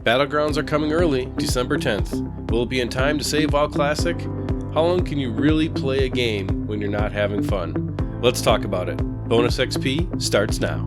Battlegrounds are coming early, December 10th. Will it be in time to save WoW Classic? How long can you really play a game when you're not having fun? Let's talk about it. Bonus XP starts now.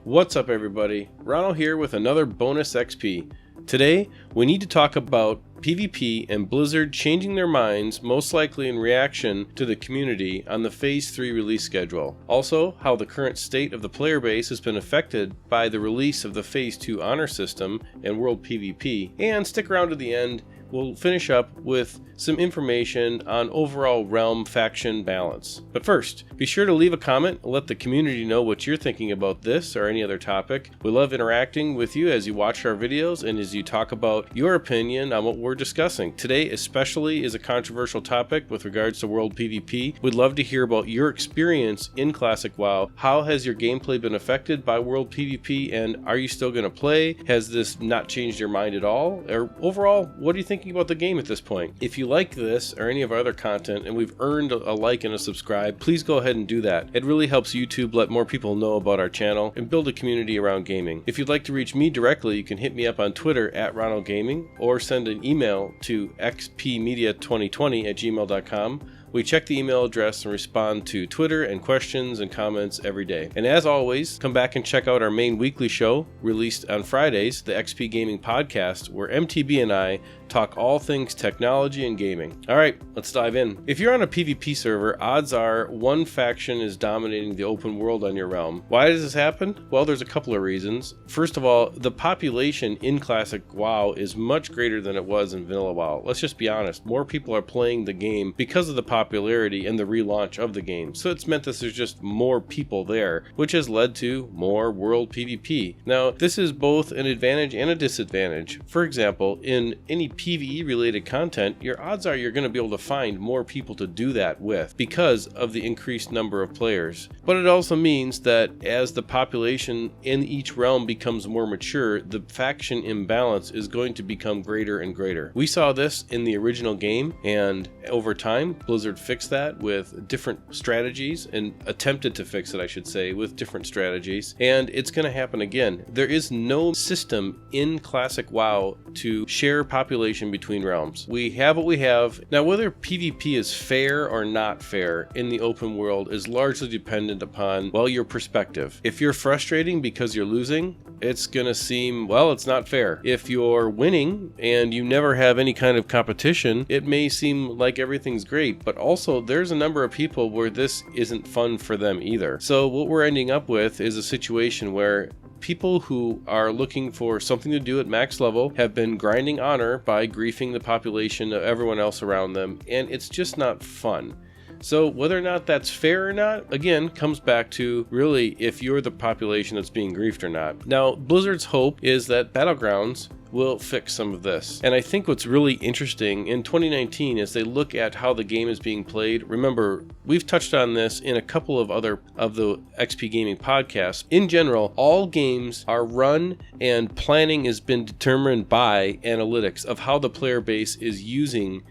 What's up everybody? Ronal here with another Bonus XP. Today, we need to talk about PvP and Blizzard changing their minds, most likely in reaction to the community on the Phase 3 release schedule. Also, how the current state of the player base has been affected by the release of the Phase 2 honor system and World PvP. And stick around to the end, we'll finish up with some information on overall realm faction balance. But first, be sure to leave a comment and let the community know what you're thinking about this or any other topic. We love interacting with you as you watch our videos and as you talk about your opinion on what we're discussing. Today especially is a controversial topic with regards to World PvP. We'd love to hear about your experience in Classic WoW. How has your gameplay been affected by World PvP, and are you still going to play? Has this not changed your mind at all? Or overall, what are you thinking about the game at this point? If you like this or any of our other content and we've earned a like and a subscribe, please go ahead and do that. It really helps YouTube let more people know about our channel and build a community around gaming. If you'd like to reach me directly, you can hit me up on Twitter at Ronal Gaming or send an email to xpmedia2020@gmail.com. We check the email address and respond to Twitter and questions and comments every day. And as always, come back and check out our main weekly show, released on Fridays, the XP Gaming Podcast, where MTB and I talk all things technology and gaming. Alright, let's dive in. If you're on a PvP server, odds are one faction is dominating the open world on your realm. Why does this happen? Well, there's a couple of reasons. First of all, the population in Classic WoW is much greater than it was in Vanilla WoW. Let's just be honest, more people are playing the game because of the popularity and the relaunch of the game. So it's meant that there's just more people there, which has led to more world PvP. Now, this is both an advantage and a disadvantage. For example, in any PvE related content, your odds are you're going to be able to find more people to do that with because of the increased number of players. But it also means that as the population in each realm becomes more mature, the faction imbalance is going to become greater and greater. We saw this in the original game, and over time, Blizzard fixed that with different strategies, and attempted to fix it, I should say, with different strategies, and it's going to happen again. There is no system in Classic WoW to share population between realms. We have what we have. Now, whether PvP is fair or not fair in the open world is largely dependent upon, well, your perspective. If you're frustrating because you're losing, it's going to seem, well, it's not fair. If you're winning and you never have any kind of competition, it may seem like everything's great, but also there's a number of people where this isn't fun for them either. So what we're ending up with is a situation where people who are looking for something to do at max level have been grinding honor by griefing the population of everyone else around them, and it's just not fun. So whether or not that's fair or not, again, comes back to really if you're the population that's being griefed or not. Now, Blizzard's hope is that Battlegrounds will fix some of this. And I think what's really interesting in 2019 is they look at how the game is being played. Remember, we've touched on this in a couple of other of the XP Gaming podcasts. In general, all games are run and planning has been determined by analytics of how the player base is using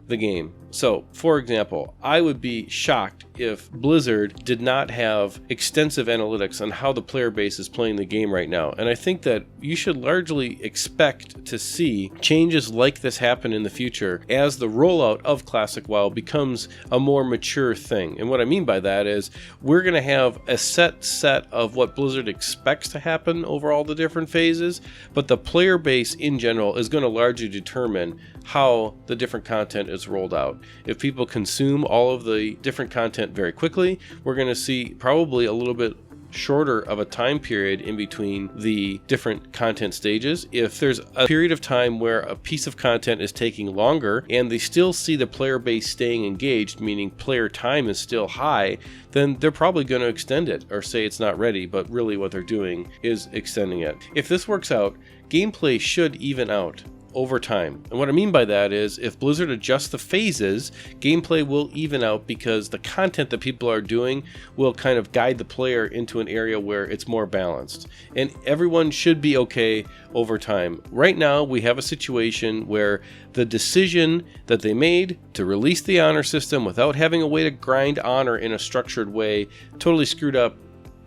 the game. So, for example, I would be shocked if Blizzard did not have extensive analytics on how the player base is playing the game right now. And I think that you should largely expect to see changes like this happen in the future as the rollout of Classic WoW becomes a more mature thing. And what I mean by that is we're going to have a set of what Blizzard expects to happen over all the different phases, but the player base in general is going to largely determine how the different content is rolled out. If people consume all of the different content very quickly, we're going to see probably a little bit shorter of a time period in between the different content stages. If there's a period of time where a piece of content is taking longer and they still see the player base staying engaged, meaning player time is still high, then they're probably going to extend it or say it's not ready, but really what they're doing is extending it. If this works out, gameplay should even out over time. And what I mean by that is if Blizzard adjusts the phases, gameplay will even out because the content that people are doing will kind of guide the player into an area where it's more balanced. And everyone should be okay over time. Right now, we have a situation where the decision that they made to release the honor system without having a way to grind honor in a structured way totally screwed up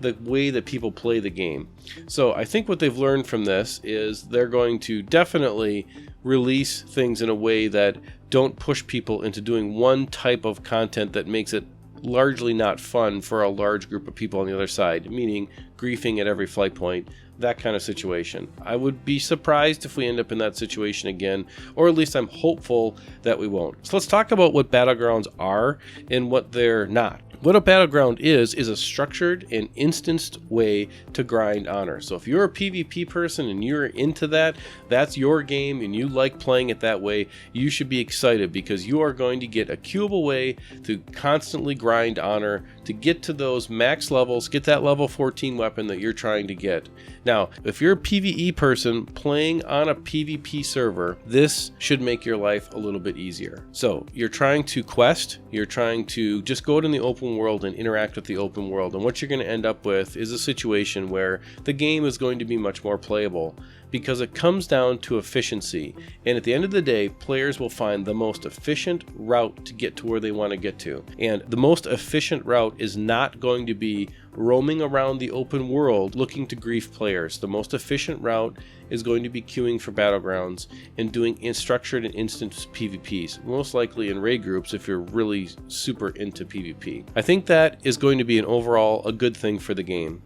the way that people play the game. So I think what they've learned from this is they're going to definitely release things in a way that don't push people into doing one type of content that makes it largely not fun for a large group of people on the other side, meaning griefing at every flight point, that kind of situation. I would be surprised if we end up in that situation again, or at least I'm hopeful that we won't. So let's talk about what Battlegrounds are and what they're not. What a battleground is a structured and instanced way to grind honor. So if you're a PvP person and you're into that, that's your game and you like playing it that way, you should be excited because you are going to get a queuable way to constantly grind honor to get to those max levels, get that level 14 weapon that you're trying to get. Now, if you're a PvE person playing on a PvP server, this should make your life a little bit easier. So you're trying to quest, you're trying to just go out in the open world and interact with the open world, and what you're going to end up with is a situation where the game is going to be much more playable because it comes down to efficiency, and at the end of the day, players will find the most efficient route to get to where they want to get to. And the most efficient route is not going to be roaming around the open world looking to grief players. The most efficient route is going to be queuing for Battlegrounds and doing structured and instant PvPs, most likely in raid groups if you're really super into PvP. I think that is going to be an overall a good thing for the game.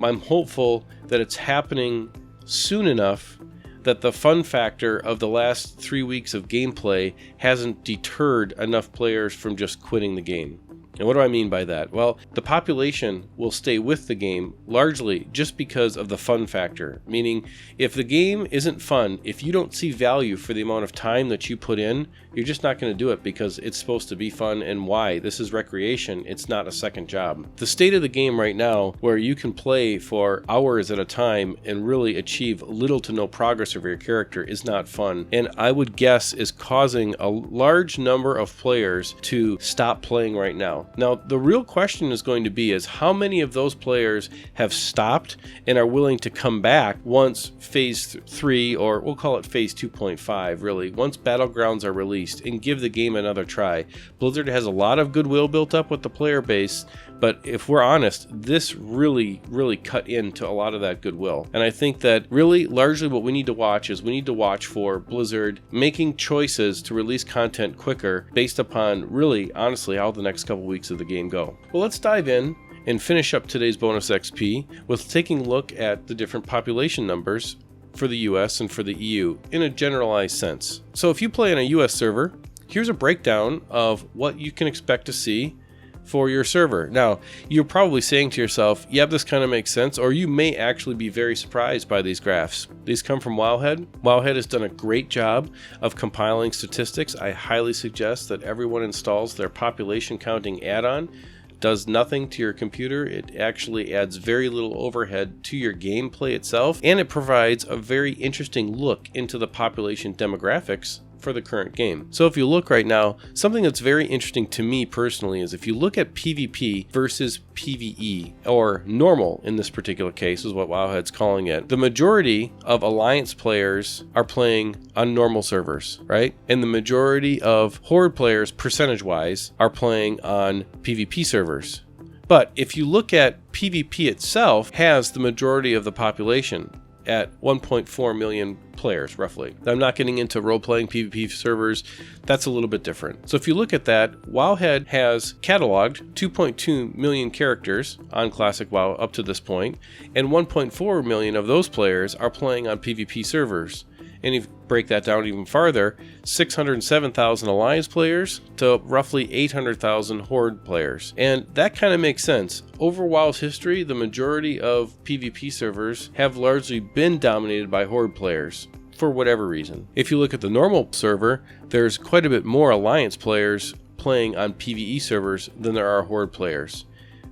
I'm hopeful that it's happening soon enough that the fun factor of the last 3 weeks of gameplay hasn't deterred enough players from just quitting the game. And what do I mean by that? Well, the population will stay with the game largely just because of the fun factor. Meaning, if the game isn't fun, if you don't see value for the amount of time that you put in, you're just not going to do it because it's supposed to be fun. And why? This is recreation. It's not a second job. The state of the game right now, where you can play for hours at a time and really achieve little to no progress of your character, is not fun. And I would guess is causing a large number of players to stop playing right now. Now, the real question is going to be is how many of those players have stopped and are willing to come back once phase 3, or we'll call it phase 2.5, really, once Battlegrounds are released, and give the game another try. Blizzard has a lot of goodwill built up with the player base, but if we're honest, this really cut into a lot of that goodwill. And I think that really largely what we need to watch is we need to watch for Blizzard making choices to release content quicker based upon really honestly how the next couple weeks of the game go. Well, let's dive in and finish up today's bonus XP with taking a look at the different population numbers for the US and for the EU in a generalized sense. So if you play on a US server, here's a breakdown of what you can expect to see for your server. Now, you're probably saying to yourself, yeah, this kind of makes sense, or you may actually be very surprised by these graphs. These come from Wowhead. Wowhead has done a great job of compiling statistics. I highly suggest that everyone installs their population counting add-on. It does nothing to your computer. It actually adds very little overhead to your gameplay itself, and it provides a very interesting look into the population demographics for the current game. So if you look right now, something that's very interesting to me personally is if you look at PvP versus PvE, or normal in this particular case is what Wowhead's calling it, the majority of Alliance players are playing on normal servers, right? And the majority of Horde players, percentage-wise, are playing on PvP servers. But if you look at PvP itself, has the majority of the population at 1.4 million players, roughly. I'm not getting into role-playing PvP servers. That's a little bit different. So if you look at that, Wowhead has cataloged 2.2 million characters on Classic WoW up to this point, and 1.4 million of those players are playing on PvP servers. And if you break that down even farther, 607,000 Alliance players to roughly 800,000 Horde players. And that kind of makes sense. Over WoW's history, the majority of PvP servers have largely been dominated by Horde players, for whatever reason. If you look at the normal server, there's quite a bit more Alliance players playing on PvE servers than there are Horde players.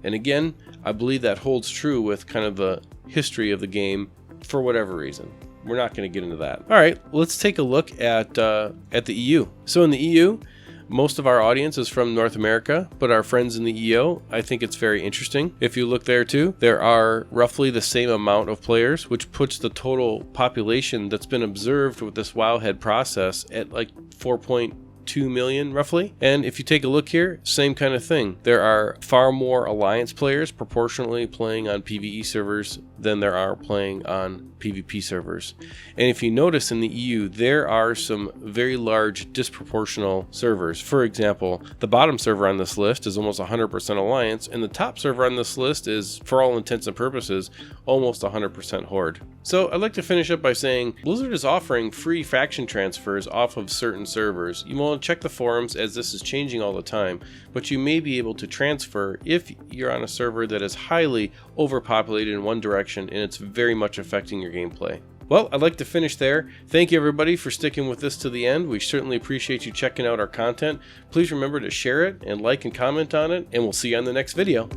And again, I believe that holds true with kind of the history of the game for whatever reason. We're not going to get into that. All right, let's take a look at the EU. So in the EU, most of our audience is from North America, but our friends in the EO, I think it's very interesting. If you look there too, there are roughly the same amount of players, which puts the total population that's been observed with this Wowhead process at like 4.2 2 million roughly. And if you take a look here, same kind of thing. There are far more Alliance players proportionally playing on PvE servers than there are playing on PvP servers. And if you notice in the EU, there are some very large disproportional servers. For example, the bottom server on this list is almost 100% Alliance, and the top server on this list is, for all intents and purposes, almost 100% Horde. So I'd like to finish up by saying Blizzard is offering free faction transfers off of certain servers. You want to check the forums as this is changing all the time, but you may be able to transfer if you're on a server that is highly overpopulated in one direction and it's very much affecting your gameplay. Well, I'd like to finish there. Thank you everybody for sticking with this to the end. We certainly appreciate you checking out our content. Please remember to share it and like and comment on it, and we'll see you on the next video.